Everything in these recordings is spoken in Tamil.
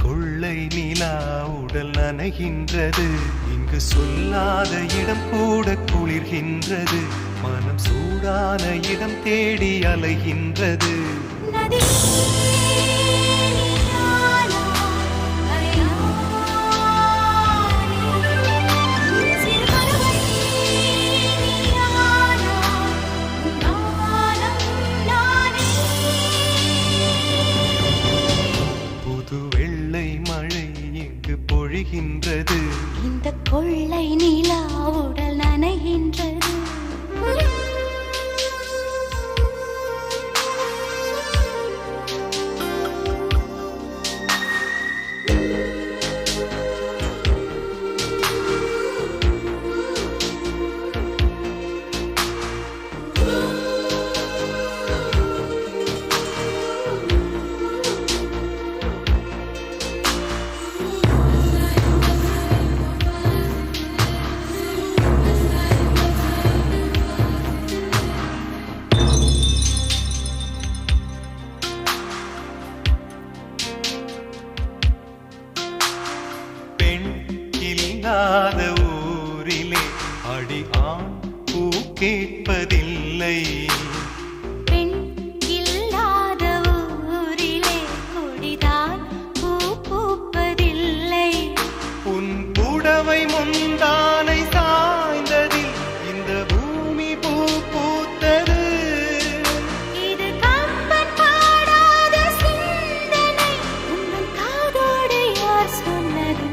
கொள்ளை நிலா உடல் நனைகின்றது. இங்கு சொல்லாத இடம் கூட குளிர்கின்றது. மனம் சூடான இடம் தேடி அலைகின்றது. பொழிகின்றது. இந்த கொள்ளை நிலா உடல் நனைகின்றது. ஊரிலே அடி ஆண் பூ கேட்பதில்லை. பெண் இல்லாத ஊரிலே கொடிதான் பூ பூப்பதில்லை. உன் புடவை முந்தானை சாய்ந்ததில் இந்த பூமி பூ பூத்தது. இது கம்பன் பாடாத சிந்தனை, உன் காதோடு யார் சொன்னது?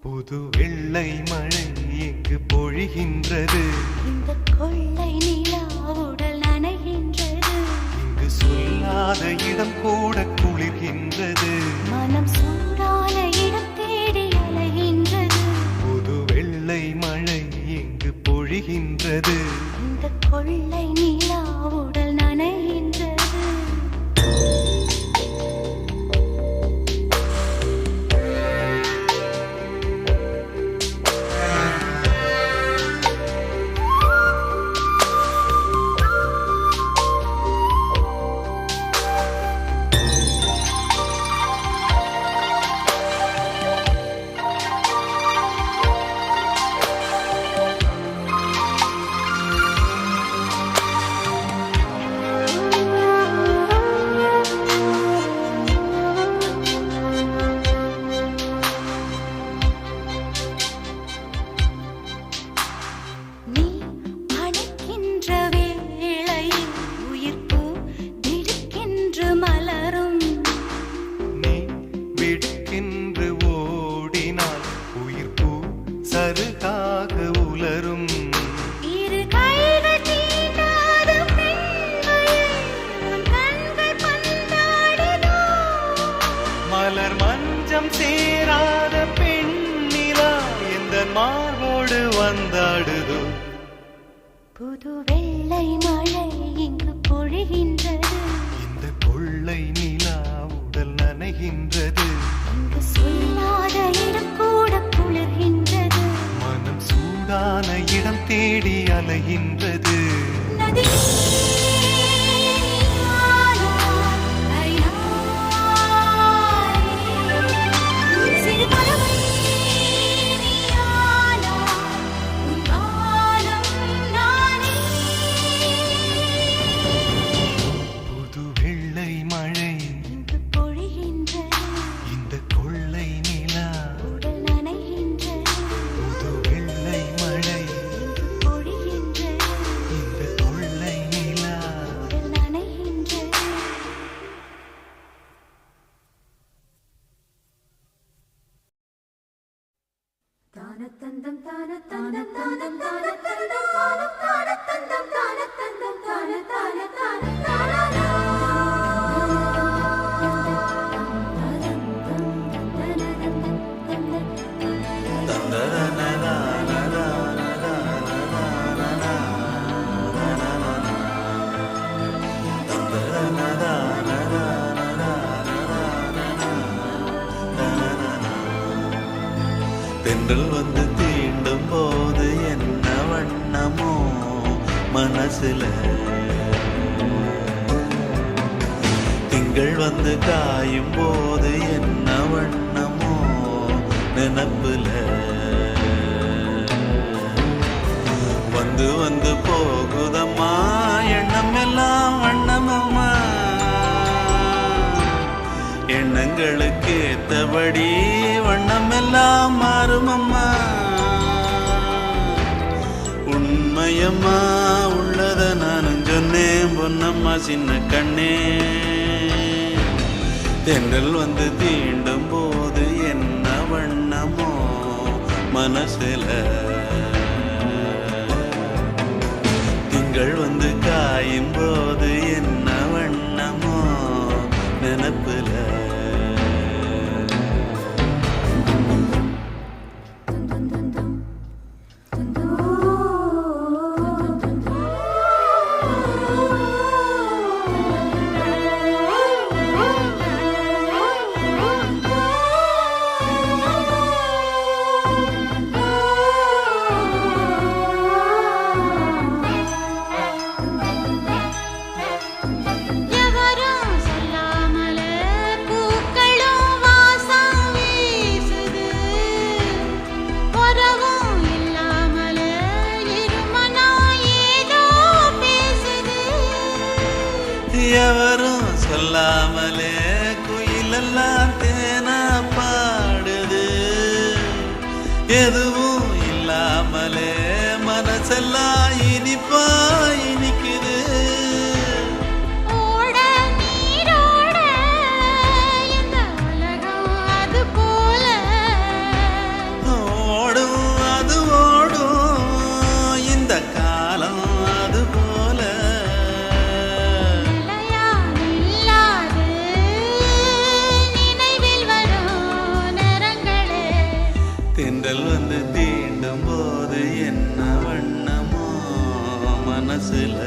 புது வெள்ளை மழை எங்கு பொழிகின்றது. இந்த கொள்ளை நிலா உடல் நனைகின்றது. இங்கு சொல்லாத இடம் கூட குளிர்கின்றது. மனம் சூடான இடம் தேடி அலைகின்றது. புது வெள்ளை மழை எங்கு பொழிகின்றது. இந்த கொள்ளை நிலா உடல் நனைகின்றது. சருகாக உலரும். இரு கைகள் தீண்டாத பெண்மையை உன் கண்கள் பந்தாடுதோ. மலர் மஞ்சம் சேராத பெண்ணிலா எந்த மார்போடு வந்தாடுதோ. புது வெள்ளை மழை இங்கு பொழிகின்றது. இந்த கொள்ளை நிலா உடல் நனைகின்றது. இங்கு சொல்லாத இடம் கூட குளிர்கின்றது. மனம் சூடான இடம் தேடி அலைகின்றது. புது வெள்ளை மழை இங்கு பொழிகின்றது. இந்த கொள்ளை நிலா உடல் நனைகின்றது. புது வெள்ளை மழை இங்கு பொழிகின்றது. இந்த கொள்ளை நிலா உடல் நனைகின்றது. தானத்தந்தம் தானத்தந்தம் தானத்தந்தம் தானத்தந்தம் தானத்தந்தம் தானத்தந்தம் தானத்தந்தம் தென்றல் வந்து தீண்டும் போது என்ன வண்ணமோ மனசுல திங்கள் திங்கள் வந்து காயும் போது என்ன வண்ணமோ நினப்புல வந்து வந்து போகுதம்மா எண்ணம் எல்லாம் வண்ணமம்மா எண்ணங்களுக்கு ஏத்தபடி வண்ணம் எல்லாம் மாறுமம்மா உண்மையம்மா உள்ளத நானும் சொன்னேன் பொன்னம்மா சின்ன கண்ணே தென்றல் வந்து தீண்டும் போது என்ன வண்ணமோ மனசுல திங்கள் வந்து காயும் போது என்ன வண்ணமோ நினப்புல எவரும் சொல்லாமலே குயிலெல்லாம் தேனா பாடுது எதுவும் இல்லாமலே மனசெல்லாம் இனிப்பா இனிக்குது ஓடும் அது ஓடும் இந்த காலம் அது போல தென்றல் வந்து தீண்டும் போது என்ன வண்ணமோ மனசுல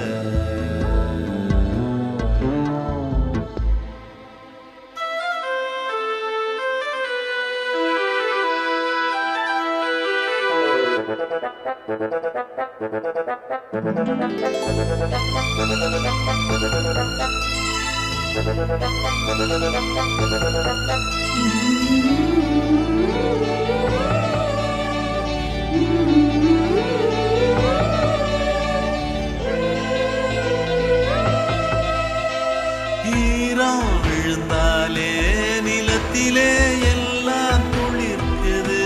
ஈரம் விழுந்தாலே நிலத்திலே எல்லாம் துளிர்க்குது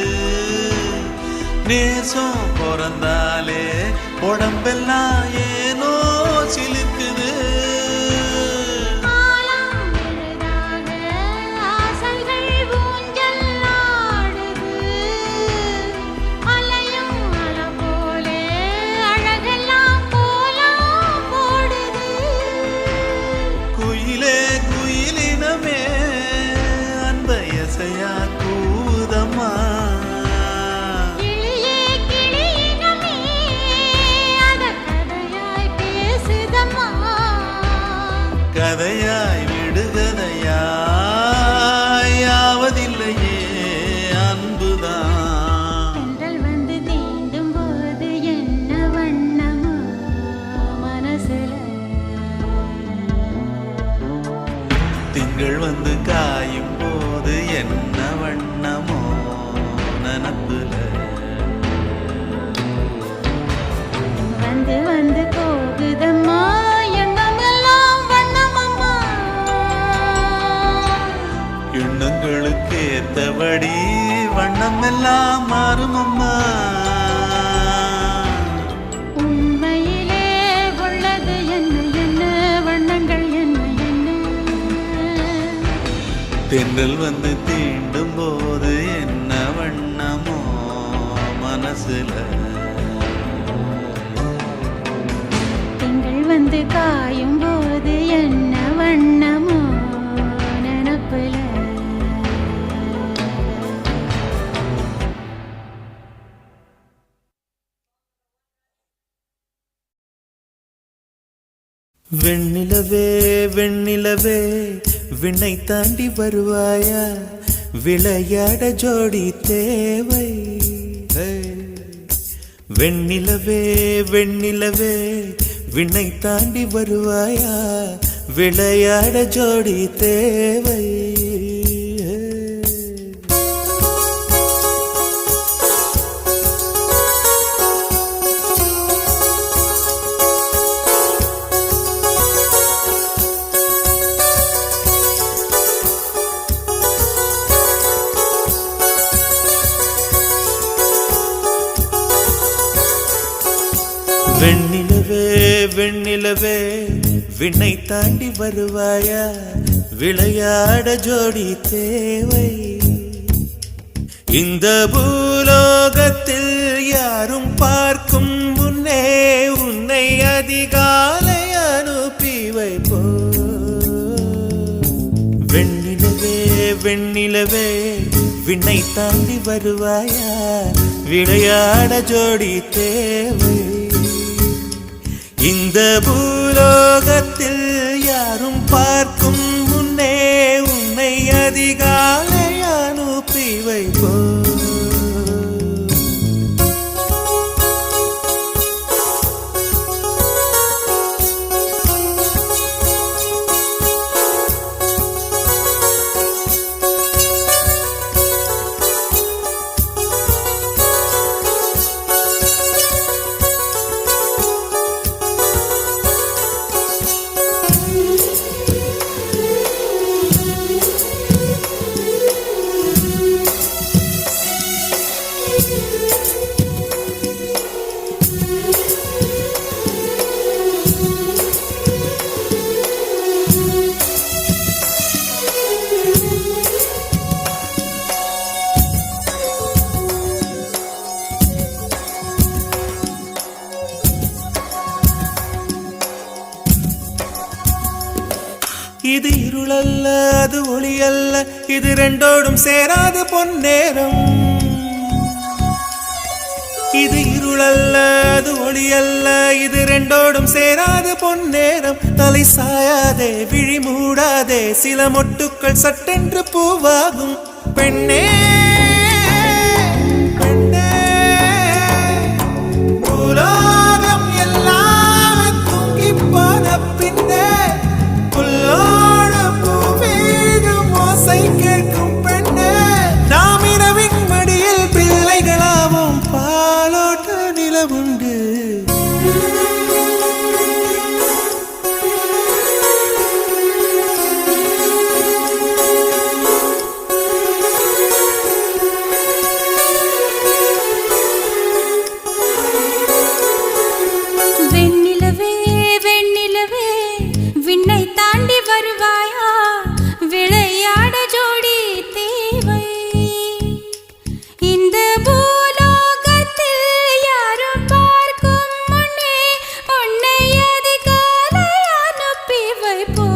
நேசம் பிறந்தாலே உடம்பெல்லாம் ஏனோ சிலிர்க்குது கதையாய் விடுகதையாய் யாவதில்லையே அன்புதான் தென்றல் வந்து தீண்டும் போது என்ன வண்ணமோ மனசுல திங்கள் வந்து காயும் போது என்ன வண்ணமோ நினப்புல வந்து வந்து போகுதம்மா எண்ணங்களுக்கு ஏத்தபடி வண்ணம் எல்லாம் மாறுமம்மா உண்மையிலே உள்ளது என்ன என்ன வண்ணங்கள் என்ன என்ன தென்றல் வந்து தீண்டும் போது என்ன வண்ணமோ மனசுல திங்கள் வந்து காயும் போது என்ன வண்ணமோ நினப்புல வெண்ணிலவே வெண்ணிலவே விண்ணை தாண்டி வருவாயா விளையாட ஜோடி தேவை வெண்ணிலவே வெண்ணிலவே விண்ணை தாண்டி வருவாயா விளையாட ஜோடி தேவை. வெண்ணிலவே வெண்ணிலவே விண்ணை தாண்டி வருவாயா, விளையாட ஜோடி தேவை. இந்த பூலோகத்தில் யாரும் பார்க்கும் முன்னே உன்னை அதிகாலை அனுப்பி வைப்போ. வெண்ணிலவே வெண்ணிலவே விண்ணை தாண்டி வருவாயா, விளையாட ஜோடி தேவை. இந்த பூலோகத்தில் யாரும் பார்க்கும் முன்னே உன்னை அதிகாலை அனுப்பி வைப்போ. இது இருளல்ல அது ஒளி அல்ல, இது ரெண்டோடும் சேராது பொன்னேரம். இது இருளல்ல அது ஒளி அல்ல, இது ரெண்டோடும் சேராது பொன்னேரம். தலை சாயாதே விழி மூடாதே, சில மொட்டுக்கள் சட்டென்று பூவாகும். பெண்ணே பெண்ணே பூலோகம் எல்லாம் தூங்கி போன பின்னே புல்லோட பூவீடும் ஓசை கேட்கும் பெண்ணே. நாம் இரவின் மடியில் பிள்ளைகளாவும் பாலோட்ட நிலவுண்டு. வெண்ணிலவே வெண்ணிலவே விண்ணை தாண்டி வருவாயா, விளையாட ஜோடி தேவை. இந்த பூலோகத்தில் யாரும் பார்க்கும் முன்னே உன்னை அதிகாலை அனுப்பி வைப்போ.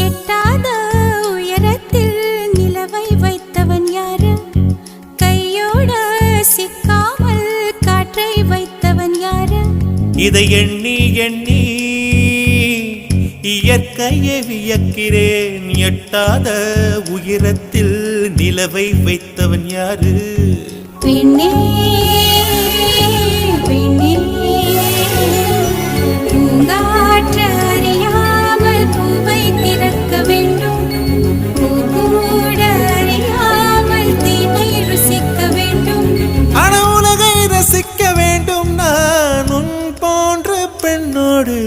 எட்டாத உயரத்தில் நிலவை வைத்தவன் யாரு, கையோட சிக்காமல் காற்றை வைத்தவன் யாரு. இதை எண்ணி எண்ணி இயற்கையை வியக்கிறேன். எட்டாத உயரத்தில் நிலவை வைத்தவன் யாரு. பெண்ணே பெண்ணே பூங்காற்று அறியாமல் பூவை திறக்க வேண்டும், பூக்கூட அறியாமல் தீமை ருசிக்க வேண்டும். அன உலகை ரசிக்க வேண்டும் நான் உன் போன்ற பெண்ணோடு.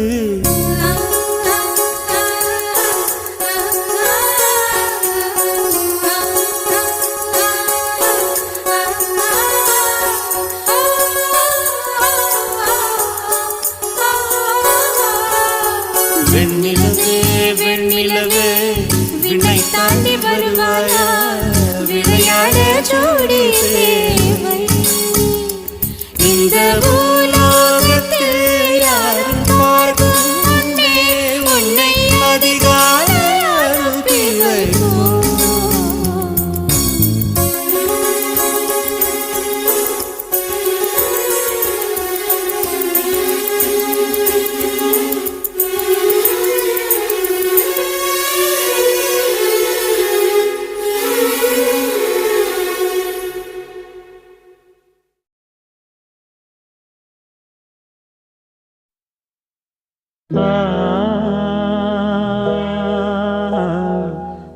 ஆ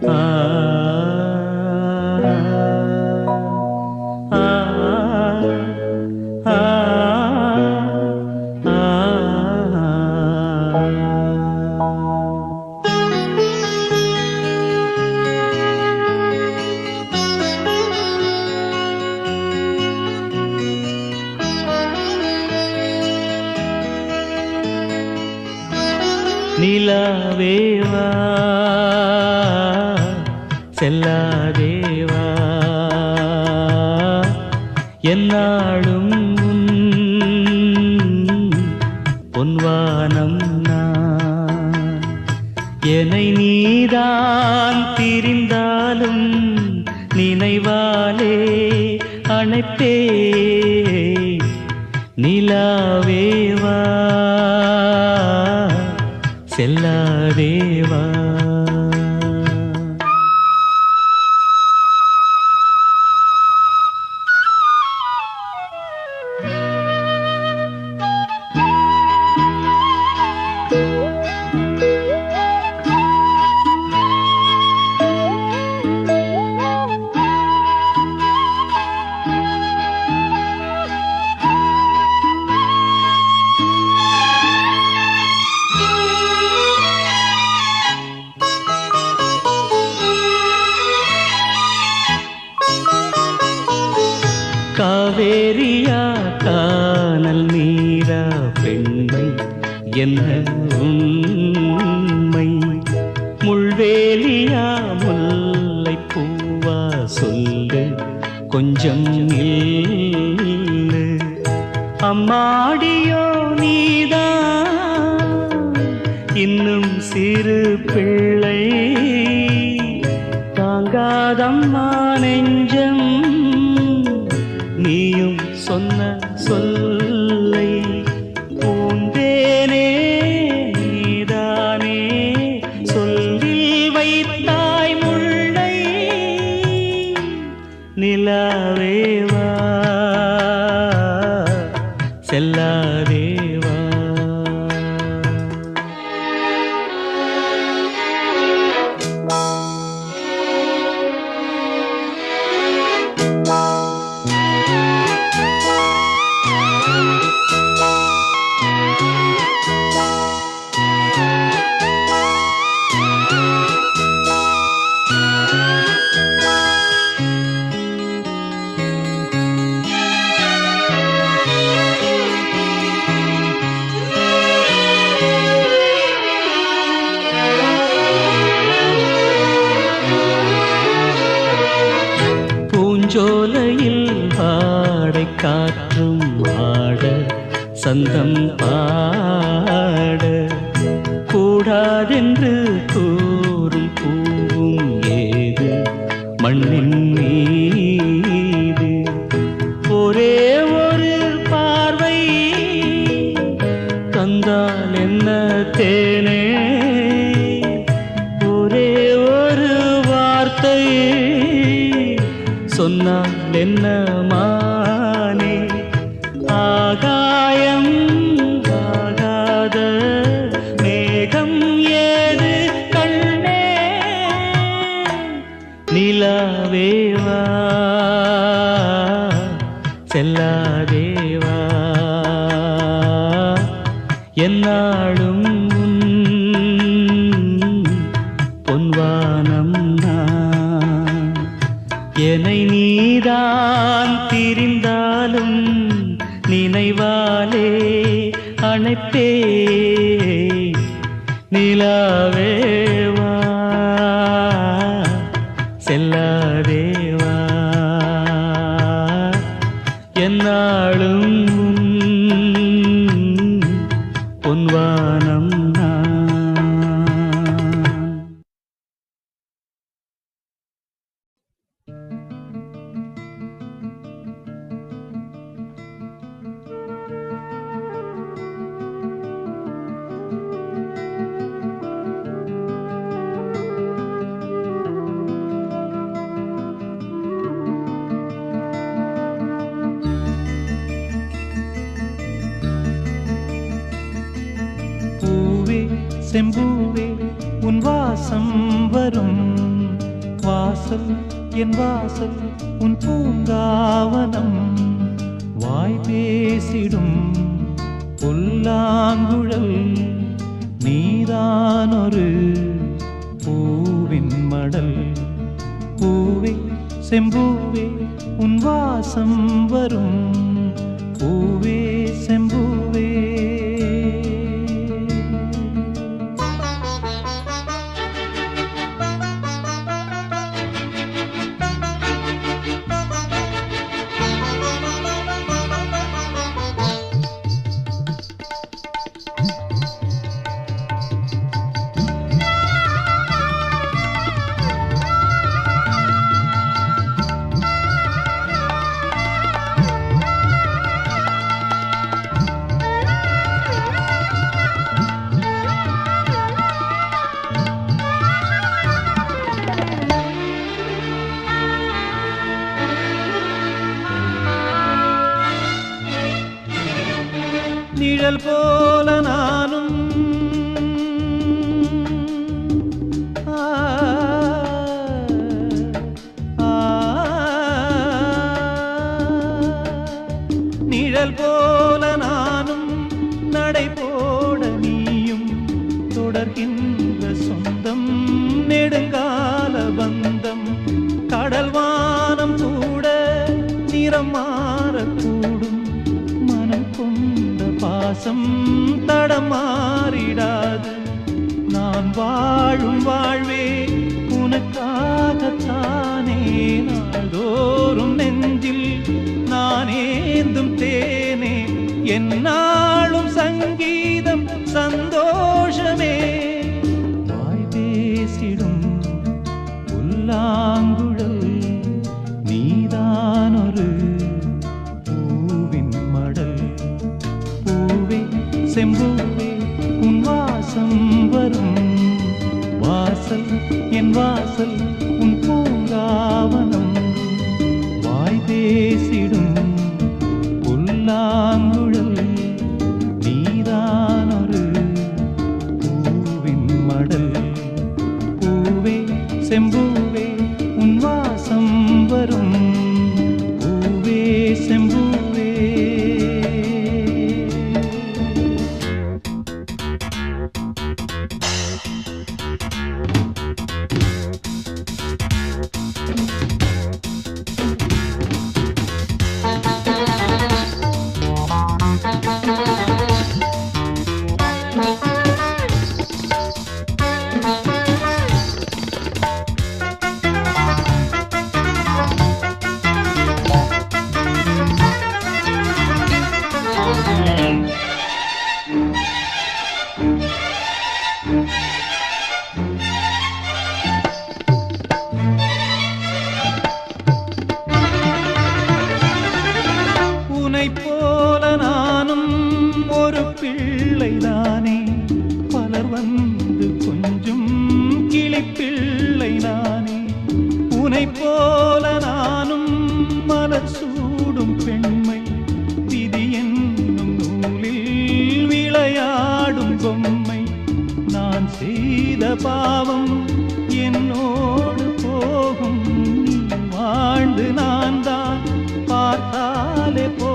ஆ ஆ ஆ நிலாவேவா செல்லாதேவா என்னாலும் பொன்வானம் நான் என்னை நீதான் திரிந்தாலும் நினைவாலே அணைப்பே நிலாவேவா செல்லாதேவா காவேரியா கானல் நீரா பெண்மை என்ன உண்மை முள்வேலியா முல்லை பூவா சொல்லு கொஞ்சம் நில்லு அம்மாடியோ நீதான் இன்னும் சிறு பிள்ளை தாங்காதம்மா நெஞ்சம் நீயும் சொன்ன சொல்லை பூந்தேனே நீதானே சொல்லில் வைத்தாய் முல்லை நிலாவேவா செல்லாதேவா பூஞ்சோலையில் பாடை காற்றும் ஆட சந்தம் பாட கூடாதென்று கூறும் பூவும் ஏது மண்ணின் மீது ஒரே ஒரு பார்வை தந்தால் என்ன தேனே ஒரே ஒரு வார்த்தை சொன்னால் என்ன மானே ஆகாயம் ஆகாத மேகம் ஏது கண்ணே நிலாவேவா செல்லாதேவா என்னாலும் பொன்வானம் நான் என்னை நீதான் திரிந்தாலும் நினைவாலே அணைப்பே நிலாவேவா செல்லாதேவா என்னாலும் பொன்வானம் நான் செம்பூவே உன் வாசம் வரும் வாசல் என் வாசல் உன் பூங்காவனம் வாய் பேசிடும் புல்லாங்குழல் நீதான் ஒரு பூவின் மடல் பூவே செம்பூவே உன் வாசம் வரும் பூவே செம்பூவே நிழல் போல நானும் நிழல் போல நானும் நடை போட நீயும் தொடர்கின்ற சொந்தம் நெடுங்கால பந்தம் கடல் வானம் கூட நிறம் மாறக்கூடும் மனம் கொண்ட பாசம் தடமாறிடாது நான் வாழும் வாழ்வே உனக்காகத்தானே நாள்தோறும் நெஞ்சில் நான் ஏந்தும் தேனே என்னாலும் சங்கீதம் சந்தோஷமே வாய் பேசிடும் புல்லாங்குழல் நீதான் ஒரு பூவின் மடல் பூவே செம்பூவே உன் வாசம் வரும் வாசல் என் வாசல் உன் பூங்காவனம் வாய் பேசிடும் புல்லாங்குழல் நீதான் ஒரு பூவின் மடல் பூவே செம்பூவே உன் வாசம் வரும் பூவே செம்பூவே உன்னைப் போல நானும் ஒரு பிள்ளைதானே பலர் வந்து கொஞ்சம் கிளிப்பிள்ளை நானே உன்னைப் போல நானும் மலர் சூடும் பெண்மை விதி என்னும் நூலில் விளையாடும் பொம்மை நான் செய்த பாவம் என்னோடு போகும் நீ வாழ்ந்து நான் தான் பார்த்தாலே போ